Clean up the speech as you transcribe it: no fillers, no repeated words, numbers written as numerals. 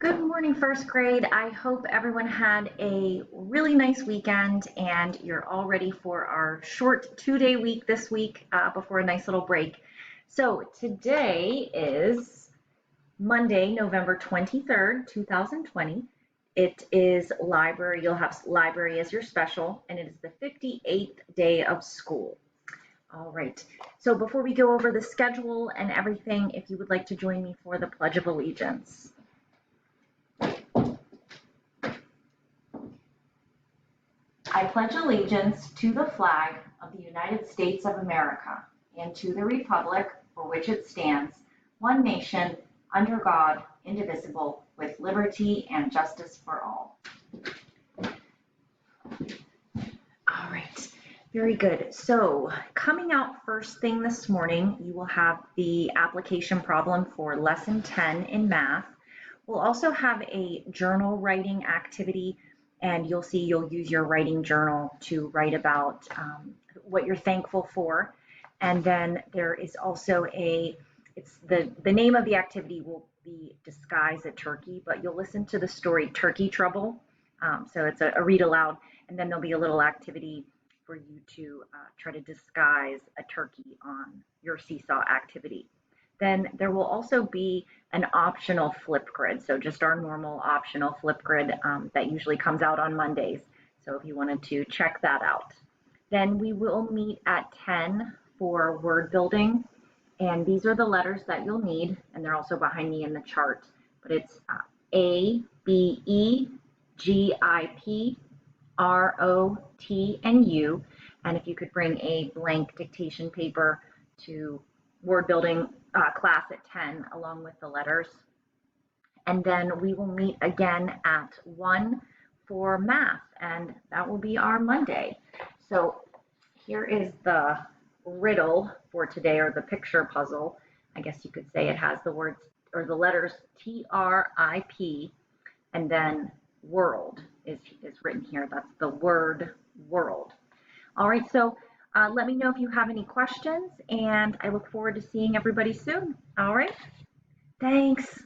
Good morning, first grade. I hope everyone had a really nice weekend and you're all ready for our short 2-day week this week before a nice little break. So today is Monday, November 23rd, 2020. It is library. You'll have library as your special, and it is the 58th day of school. All right. So before we go over the schedule and everything, if you would like to join me for the Pledge of Allegiance. I pledge allegiance to the flag of the United States of America and to the republic for which it stands, one nation, under God, indivisible, with liberty and justice for all. All right, very good. So coming out first thing this morning, you will have the application problem for lesson 10 in math. We'll also have a journal writing activity, and you'll see you'll use your writing journal to write about what you're thankful for. And then there is also it's the name of the activity will be Disguise a Turkey, but you'll listen to the story Turkey Trouble. So it's a read aloud, and then there'll be a little activity for you to try to disguise a turkey on your seesaw activity. Then there will also be an optional flip grid, so just our normal optional flip grid that usually comes out on Mondays. So if you wanted to check that out. Then we will meet at 10 for word building, and these are the letters that you'll need, and they're also behind me in the chart, but it's A, B, E, G, I, P, R, O, T, and U. And if you could bring a blank dictation paper to word building class at 10 along with the letters. And then we will meet again at 1 for math, and that will be our Monday. So here is the riddle for today, or the picture puzzle. I guess you could say it has the words or the letters TRIP, and then world is written here. That's the word world. All right, so let me know if you have any questions, and I look forward to seeing everybody soon. All right, thanks.